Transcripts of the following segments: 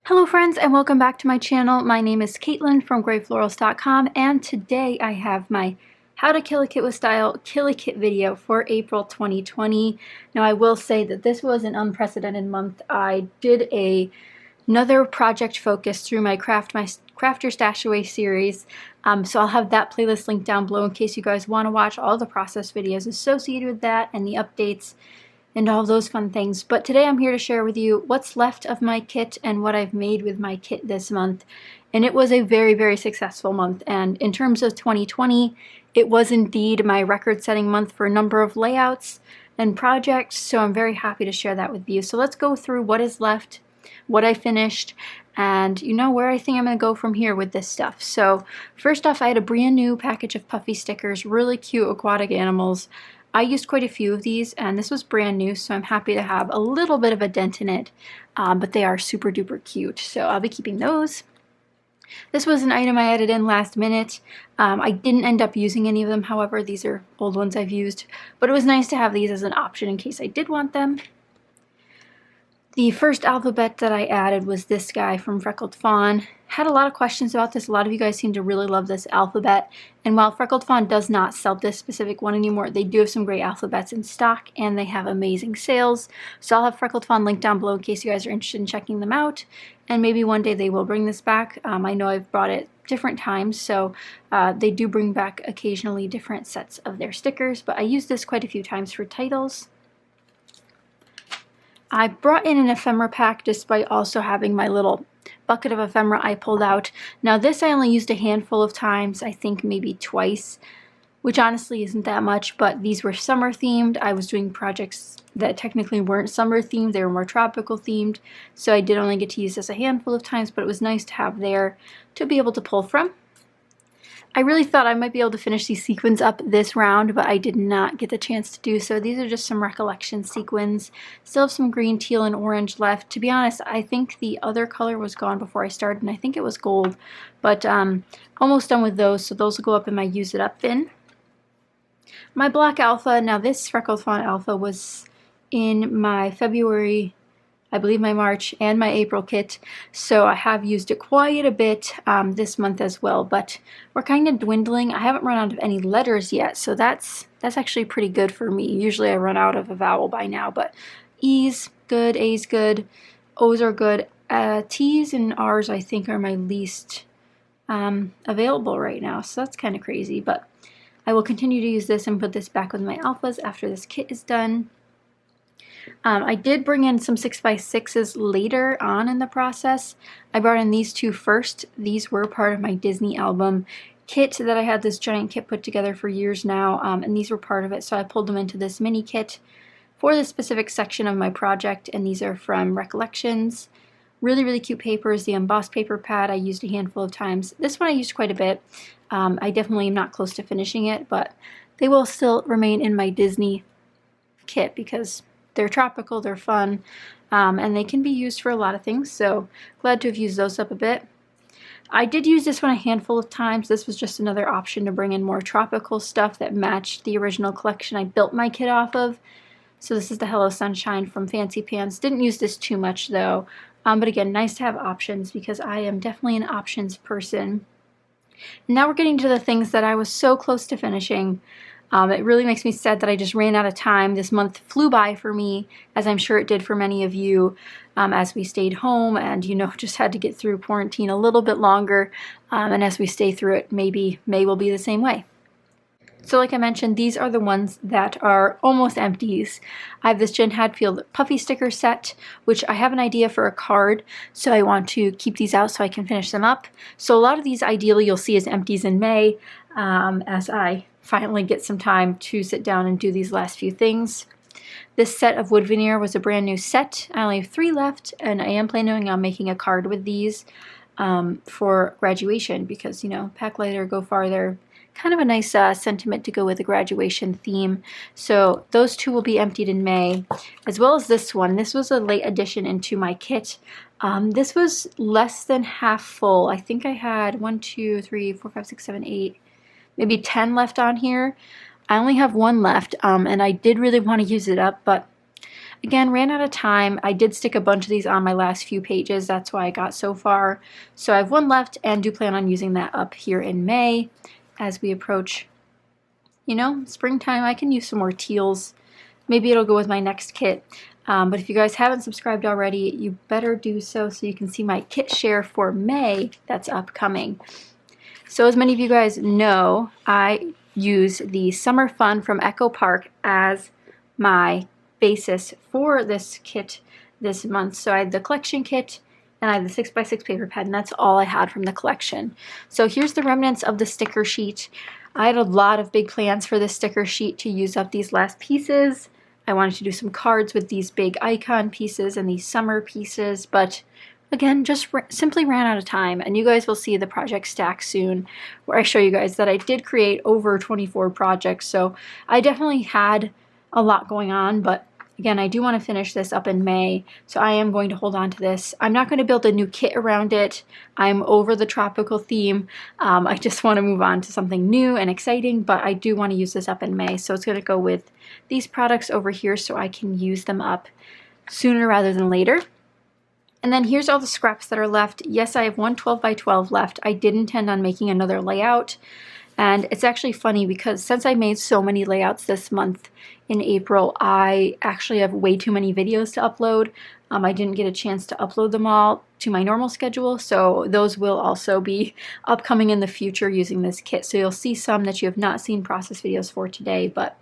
Hello friends and welcome back to my channel. My name is Katelyn from Florals.com and today I have my How to Kill a Kit with Style Kill a Kit video for April 2020. Now I will say that this was an unprecedented month. I did another project focus through my Craft Your Stash Away series. So I'll have that playlist linked down below in case you guys want to watch all the process videos associated with that and the updates and all those fun things. But today I'm here to share with you what's left of my kit and what I've made with my kit this month. And it was a very, very successful month. And in terms of 2020, it was indeed my record-setting month for a number of layouts and projects. So I'm very happy to share that with you. So let's go through what is left, what I finished, and you know where I think I'm going to go from here with this stuff. So first off, I had a brand new package of puffy stickers, really cute aquatic animals. I used quite a few of these and this was brand new, so I'm happy to have a little bit of a dent in it, but they are super duper cute, so I'll be keeping those. This was an item I added in last minute. I didn't end up using any of them, however. These are old ones I've used, but it was nice to have these as an option in case I did want them. The first alphabet that I added was this guy from Freckled Fawn. Had a lot of questions about this. A lot of you guys seem to really love this alphabet. And while Freckled Fawn does not sell this specific one anymore, they do have some great alphabets in stock and they have amazing sales. So I'll have Freckled Fawn linked down below in case you guys are interested in checking them out. And maybe one day they will bring this back. I know I've brought it different times, so they do bring back occasionally different sets of their stickers, but I used this quite a few times for titles. I brought in an ephemera pack despite also having my little bucket of ephemera I pulled out. Now this I only used a handful of times, I think maybe twice, which honestly isn't that much, but these were summer themed. I was doing projects that technically weren't summer themed, they were more tropical themed, so I did only get to use this a handful of times, but it was nice to have there to be able to pull from. I really thought I might be able to finish these sequins up this round, but I did not get the chance to do so. These are just some recollection sequins. Still have some green, teal, and orange left. To be honest, I think the other color was gone before I started, and I think it was gold. But almost done with those, so those will go up in my Use It Up bin. My black alpha, now this Freckled Fawn alpha was in my February, I believe my March and my April kit, so I have used it quite a bit this month as well, but we're kind of dwindling. I haven't run out of any letters yet, so that's actually pretty good for me. Usually I run out of a vowel by now, but E's good, A's good, O's are good. T's and R's I think are my least available right now, so that's kind of crazy, but I will continue to use this and put this back with my alphas after this kit is done. I did bring in some 6x6s later on in the process. I brought in these two first. These were part of my Disney album kit that I had this giant kit put together for years now, and these were part of it, so I pulled them into this mini kit for this specific section of my project, and these are from Recollections. Really, really cute papers. The embossed paper pad I used a handful of times. This one I used quite a bit. I definitely am not close to finishing it, but they will still remain in my Disney kit because they're tropical, they're fun, and they can be used for a lot of things, so glad to have used those up a bit. I did use this one a handful of times. This was just another option to bring in more tropical stuff that matched the original collection I built my kit off of. So this is the Hello Sunshine from Fancy Pants. Didn't use this too much though, but again, nice to have options because I am definitely an options person. And now we're getting to the things that I was so close to finishing. It really makes me sad that I just ran out of time. This month flew by for me, as I'm sure it did for many of you, as we stayed home and, you know, just had to get through quarantine a little bit longer. And as we stay through it, maybe May will be the same way. So like I mentioned, these are the ones that are almost empties. I have this Jen Hadfield puffy sticker set, which I have an idea for a card, so I want to keep these out so I can finish them up. So a lot of these ideally you'll see as empties in May, as I finally get some time to sit down and do these last few things. This set of wood veneer was a brand new set. I only have 3 left, and I am planning on making a card with these for graduation because, you know, pack lighter, go farther. Kind of a nice sentiment to go with the graduation theme. So those two will be emptied in May, as well as this one. This was a late addition into my kit. This was less than half full. I think I had 1, 2, 3, 4, 5, 6, 7, 8, maybe 10 left on here. I only have 1 left, and I did really want to use it up, but Again, ran out of time. I did stick a bunch of these on my last few pages. That's why I got so far. So I have one left and do plan on using that up here in May as we approach, you know, springtime. I can use some more teals. Maybe it'll go with my next kit. But if you guys haven't subscribed already, you better do so you can see my kit share for May that's upcoming. So as many of you guys know, I use the Summer Fun from Echo Park as my basis for this kit this month. So I had the collection kit and I had the 6x6 paper pad, and that's all I had from the collection. So here's the remnants of the sticker sheet. I had a lot of big plans for this sticker sheet to use up these last pieces. I wanted to do some cards with these big icon pieces and these summer pieces, but again, just simply ran out of time. And you guys will see the project stack soon where I show you guys that I did create over 24 projects. So I definitely had a lot going on, but again, I do want to finish this up in May, so I am going to hold on to this. I'm not going to build a new kit around it. I'm over the tropical theme. I just want to move on to something new and exciting, but I do want to use this up in May, so it's going to go with these products over here so I can use them up sooner rather than later. And then here's all the scraps that are left. Yes, I have one 12x12 left. I did intend on making another layout. And it's actually funny because since I made so many layouts this month in April, I actually have way too many videos to upload. I didn't get a chance to upload them all to my normal schedule, so those will also be upcoming in the future using this kit. So you'll see some that you have not seen process videos for today, but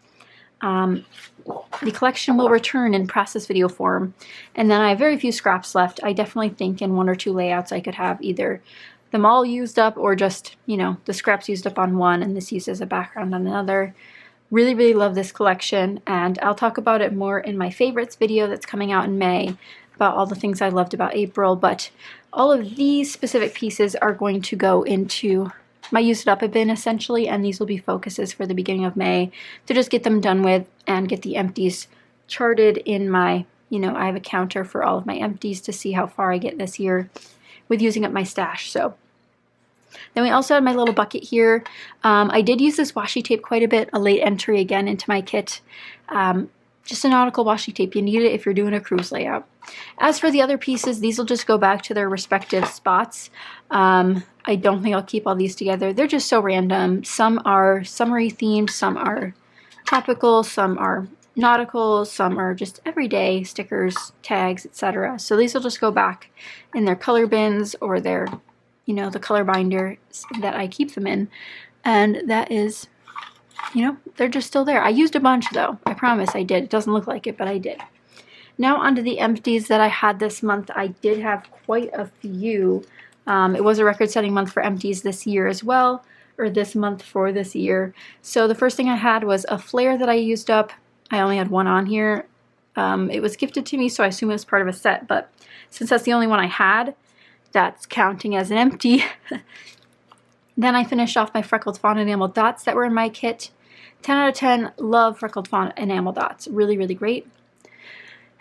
the collection will return in process video form. And then I have very few scraps left. I definitely think in one or two layouts I could have either them all used up or just, you know, the scraps used up on one and this used as a background on another. Really, really love this collection, and I'll talk about it more in my favorites video that's coming out in May about all the things I loved about April, but all of these specific pieces are going to go into my use it up a bin essentially, and these will be focuses for the beginning of May to just get them done with and get the empties charted in my, you know, I have a counter for all of my empties to see how far I get this year with using up my stash. So then we also had my little bucket here. I did use this washi tape quite a bit, a late entry again into my kit. Just a nautical washi tape. You need it if you're doing a cruise layout. As for the other pieces, these will just go back to their respective spots. I don't think I'll keep all these together. They're just so random. Some are summery themed, some are tropical, some are nautical, some are just everyday stickers, tags, etc. So these will just go back in their color bins or their, you know, the color binder that I keep them in. And that is, you know, they're just still there. I used a bunch though. I promise I did. It doesn't look like it, but I did. Now onto the empties that I had this month. I did have quite a few. It was a record-setting month for empties this year as well, or this month for this year. So the first thing I had was a flare that I used up. I only had one on here. It was gifted to me, so I assume it was part of a set, but since that's the only one I had, that's counting as an empty. Then I finished off my freckled fawn enamel dots that were in my kit. 10 out of 10, love freckled fawn enamel dots. Really, really great.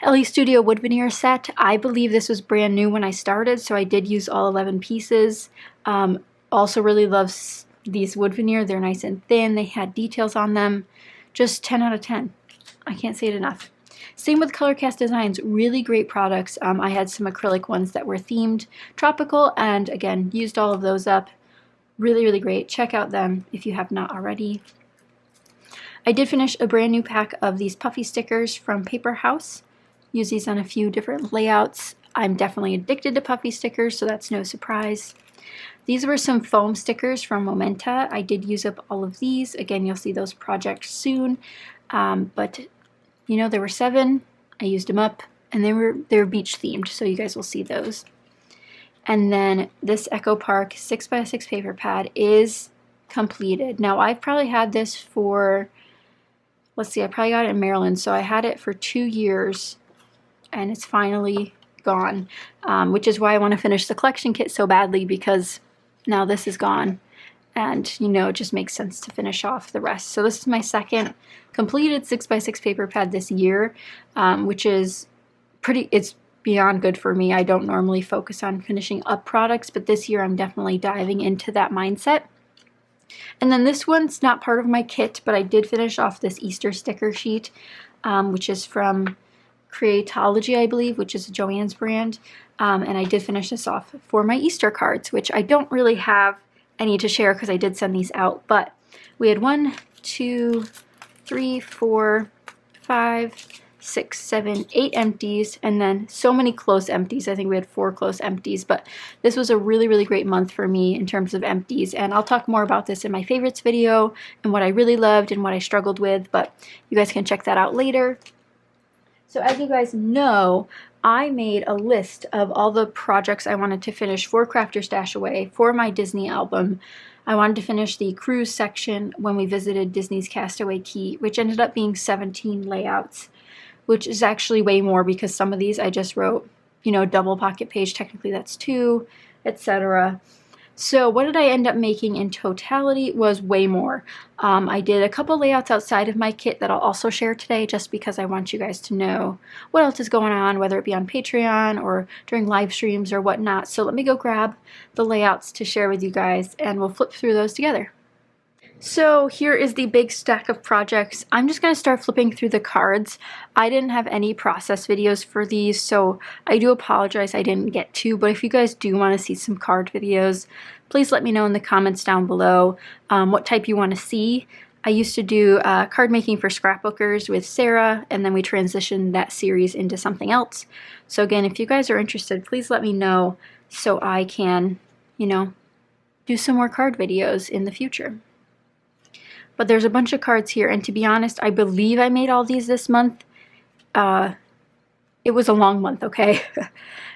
LE Studio wood veneer set. I believe this was brand new when I started, so I did use all 11 pieces. Also really love these wood veneer. They're nice and thin. They had details on them. Just 10 out of 10. I can't say it enough. Same with Colorcast Designs, really great products. I had some acrylic ones that were themed tropical, and again, used all of those up. Really, really great. Check out them if you have not already. I did finish a brand new pack of these puffy stickers from Paper House. Use these on a few different layouts. I'm definitely addicted to puffy stickers, so that's no surprise. These were some foam stickers from Momenta. I did use up all of these. Again, you'll see those projects soon. But you know, there were 7. I used them up, and they were beach themed, so you guys will see those. And then this Echo Park 6x6 paper pad is completed. Now I've probably had this for, let's see, I probably got it in Maryland, so I had it for 2 years, and it's finally gone, which is why I want to finish the collection kit so badly, because now this is gone. And, you know, it just makes sense to finish off the rest. So this is my second completed 6x6 paper pad this year, which is it's beyond good for me. I don't normally focus on finishing up products, but this year I'm definitely diving into that mindset. And then this one's not part of my kit, but I did finish off this Easter sticker sheet, which is from Creatology, I believe, which is Joann's brand. And I did finish this off for my Easter cards, which I don't really have any to share because I did send these out. But we had 1, 2, 3, 4, 5, 6, 7, 8 empties, and then so many close empties. I think we had 4 close empties, but this was a really, really great month for me in terms of empties, and I'll talk more about this in my favorites video and what I really loved and what I struggled with, but you guys can check that out later. So as you guys know, I made a list of all the projects I wanted to finish for Craft Your Stash Away for my Disney album. I wanted to finish the cruise section when we visited Disney's Castaway Cay, which ended up being 17 layouts, which is actually way more because some of these I just wrote, you know, double pocket page, technically that's 2, etc. So what did I end up making in totality was way more. I did a couple layouts outside of my kit that I'll also share today just because I want you guys to know what else is going on, whether it be on Patreon or during live streams or whatnot. So let me go grab the layouts to share with you guys and we'll flip through those together. So here is the big stack of projects. I'm just going to start flipping through the cards. I didn't have any process videos for these, so I do apologize I didn't get to, but if you guys do want to see some card videos, please let me know in the comments down below what type you want to see. I used to do card making for scrapbookers with Sarah, and then we transitioned that series into something else. So again, if you guys are interested, please let me know so I can, you know, do some more card videos in the future. But there's a bunch of cards here, and to be honest, I believe I made all these this month. It was a long month, okay?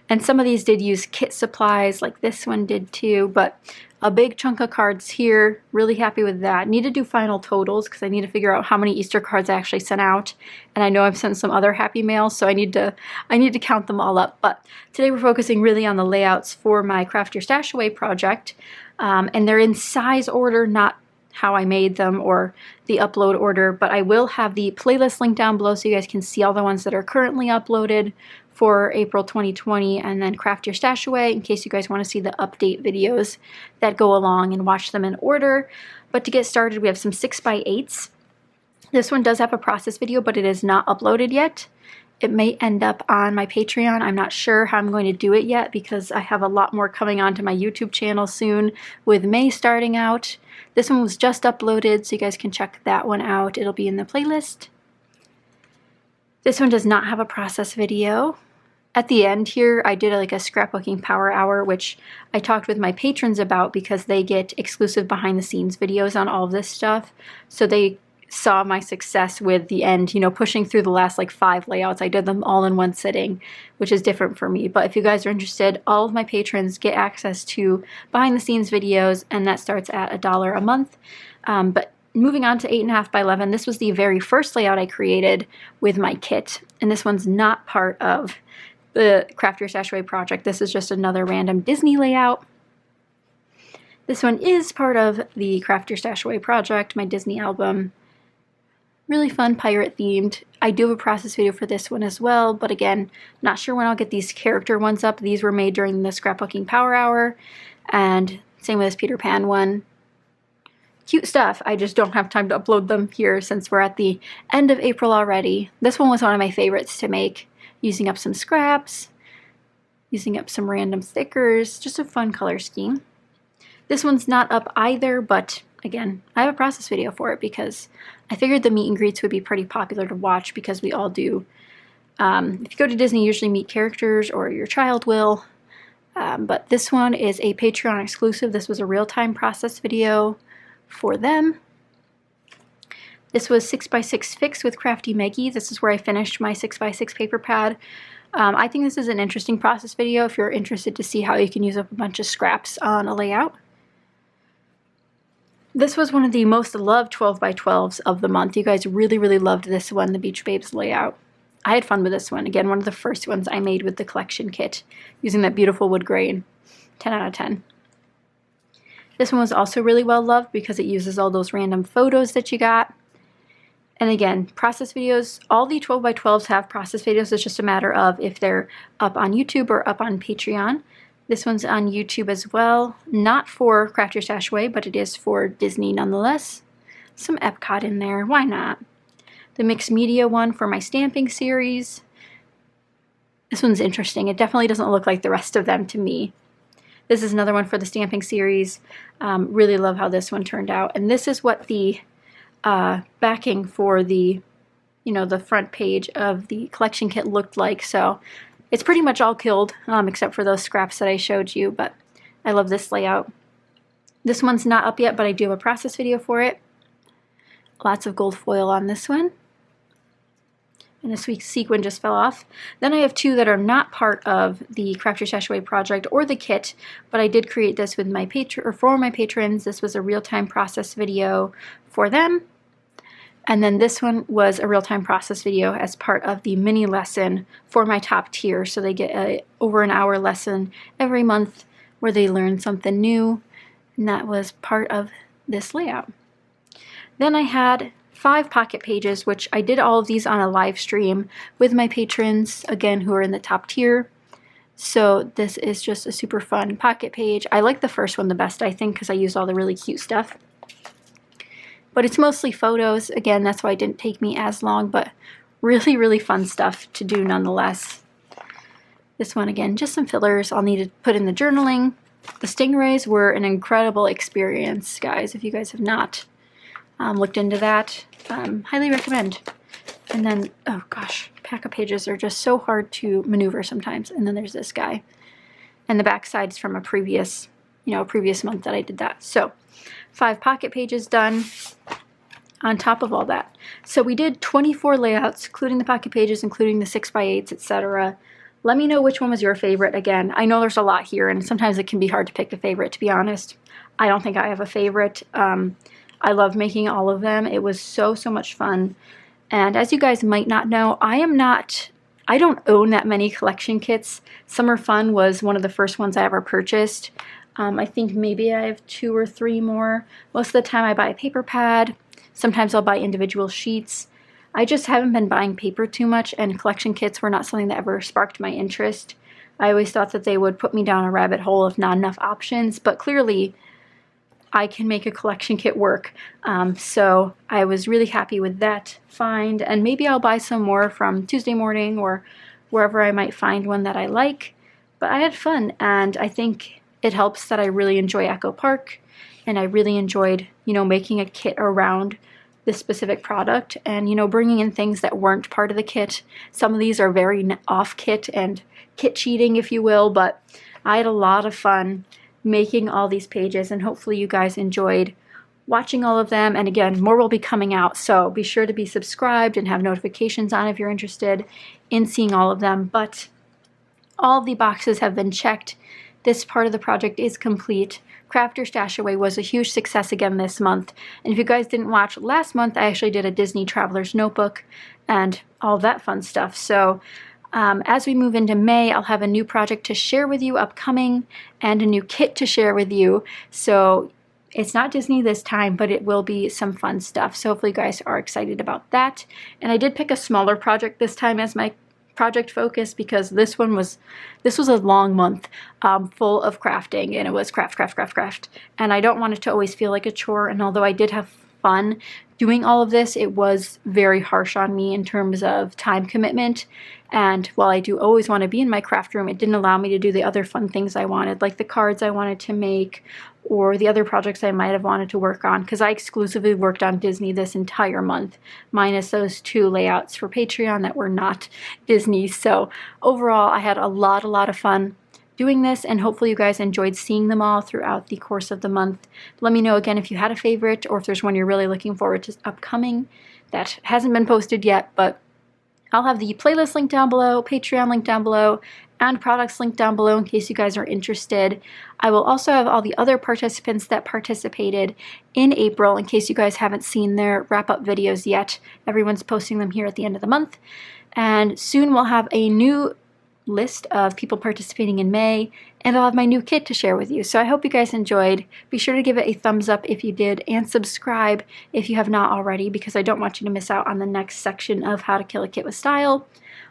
And some of these did use kit supplies, like this one did too, but a big chunk of cards here. Really happy with that. Need to do final totals because I need to figure out how many Easter cards I actually sent out. And I know I've sent some other happy mails, so I need to count them all up. But today we're focusing really on the layouts for my Craft Your Stash Away project. And they're in size order, not how I made them or the upload order, but I will have the playlist link down below so you guys can see all the ones that are currently uploaded for April 2020, and then Craft Your Stash Away in case you guys want to see the update videos that go along and watch them in order. But to get started, we have some 6x8s. This one does have a process video, but it is not uploaded yet. It may end up on my Patreon. I'm not sure how I'm going to do it yet because I have a lot more coming onto my YouTube channel soon with May starting out. This one was just uploaded, so you guys can check that one out. It'll be in the playlist. This one does not have a process video. At the end here, I did like a scrapbooking power hour, which I talked with my patrons about because they get exclusive behind the scenes videos on all of this stuff. So they saw my success with the end, you know, pushing through the last like 5 layouts. I did them all in one sitting, which is different for me. But if you guys are interested, all of my patrons get access to behind the scenes videos, and that starts at $1 a month. But moving on to 8.5 by 11, this was the very first layout I created with my kit. And this one's not part of the Craft Your Stash Away project. This is just another random Disney layout. This one is part of the Craft Your Stash Away project, my Disney album. Really fun pirate themed. I do have a process video for this one as well, but again, not sure when I'll get these character ones up. These were made during the scrapbooking power hour, and same with this Peter Pan one. Cute stuff. I just don't have time to upload them here since we're at the end of April already. This one was one of my favorites to make, using up some scraps, using up some random stickers, just a fun color scheme. This one's not up either, but again, I have a process video for it because I figured the meet and greets would be pretty popular to watch because we all do. If you go to Disney, you usually meet characters or your child will. But this one is a Patreon exclusive. This was a real-time process video for them. This was 6x6 Fix with Crafty Maggie. This is where I finished my 6x6 paper pad. I think this is an interesting process video if you're interested to see how you can use up a bunch of scraps on a layout. This was one of the most loved 12x12s of the month. You guys really, really loved this one, the Beach Babes layout. I had fun with this one. Again, one of the first ones I made with the collection kit, using that beautiful wood grain. 10 out of 10. This one was also really well loved because it uses all those random photos that you got. And again, process videos, all the 12x12s have process videos. It's just a matter of if they're up on YouTube or up on Patreon. This one's on YouTube as well. Not for Craft Your Stash Away, but it is for Disney nonetheless. Some Epcot in there, why not? The mixed media one for my stamping series. This one's interesting. It definitely doesn't look like the rest of them to me. This is another one for the stamping series. Really love how this one turned out. And this is what the backing for the, the front page of the collection kit looked like. So it's pretty much all killed, except for those scraps that I showed you, but I love this layout. This one's not up yet, but I do have a process video for it. Lots of gold foil on this one. And this week's sequin just fell off. Then I have two that are not part of the Craft Your Stash Away project or the kit, but I did create this with my for my patrons. This was a real-time process video for them. And then this one was a real-time process video as part of the mini lesson for my top tier. So they get over an hour lesson every month where they learn something new. And that was part of this layout. Then I had 5 pocket pages, which I did all of these on a live stream with my patrons, again, who are in the top tier. So this is just a super fun pocket page. I like the first one the best, I think, because I used all the really cute stuff. But it's mostly photos. Again, that's why it didn't take me as long, but really, really fun stuff to do nonetheless. This one, again, just some fillers I'll need to put in the journaling. The stingrays were an incredible experience, guys. If you guys have not looked into that, highly recommend. And then, oh gosh, pack of pages are just so hard to maneuver sometimes. And then there's this guy. And the back side's from a previous month that I did that. So 5 pocket pages done on top of all that. So we did 24 layouts, including the pocket pages, including the 6x8s, etc. Let me know which one was your favorite. Again, I know there's a lot here, and sometimes it can be hard to pick a favorite, to be honest. I don't think I have a favorite. I love making all of them. It was so much fun. And as you guys might not know, I don't own that many collection kits. Summer Fun was one of the first ones I ever purchased. I think maybe I have 2 or 3 more. Most of the time I buy a paper pad. Sometimes I'll buy individual sheets. I just haven't been buying paper too much, and collection kits were not something that ever sparked my interest. I always thought that they would put me down a rabbit hole of not enough options, but clearly I can make a collection kit work. So I was really happy with that find, and maybe I'll buy some more from Tuesday Morning or wherever I might find one that I like. But I had fun, and I think it helps that I really enjoy Echo Park, and I really enjoyed, making a kit around this specific product and, bringing in things that weren't part of the kit. Some of these are very off kit and kit cheating, if you will, but I had a lot of fun making all these pages, and hopefully you guys enjoyed watching all of them. And again, more will be coming out, so be sure to be subscribed and have notifications on if you're interested in seeing all of them. But all of the boxes have been checked. This part of the project is complete. Craft Your Stash Away was a huge success again this month. And if you guys didn't watch last month, I actually did a Disney Traveler's Notebook and all that fun stuff. So as we move into May, I'll have a new project to share with you upcoming and a new kit to share with you. So it's not Disney this time, but it will be some fun stuff. So hopefully you guys are excited about that. And I did pick a smaller project this time as my project focus, because this was a long month full of crafting, and it was craft. And I don't want it to always feel like a chore. And although I did have fun doing all of this, it was very harsh on me in terms of time commitment. And while I do always want to be in my craft room, it didn't allow me to do the other fun things I wanted, like the cards I wanted to make or the other projects I might have wanted to work on, because I exclusively worked on Disney this entire month, minus those 2 layouts for Patreon that were not Disney. So overall, I had a lot of fun doing this, and hopefully you guys enjoyed seeing them all throughout the course of the month. Let me know again if you had a favorite, or if there's one you're really looking forward to upcoming that hasn't been posted yet. But I'll have the playlist link down below, Patreon link down below, and products link down below in case you guys are interested. I will also have all the other participants that participated in April in case you guys haven't seen their wrap-up videos yet. Everyone's posting them here at the end of the month. And soon we'll have a new list of people participating in May, and I'll have my new kit to share with you. So I hope you guys enjoyed. Be sure to give it a thumbs up if you did, and subscribe if you have not already, because I don't want you to miss out on the next section of How to Kill a Kit with Style.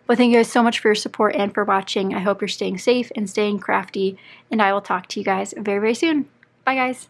But thank you guys so much for your support and for watching. I hope you're staying safe and staying crafty, and I will talk to you guys very soon. Bye guys.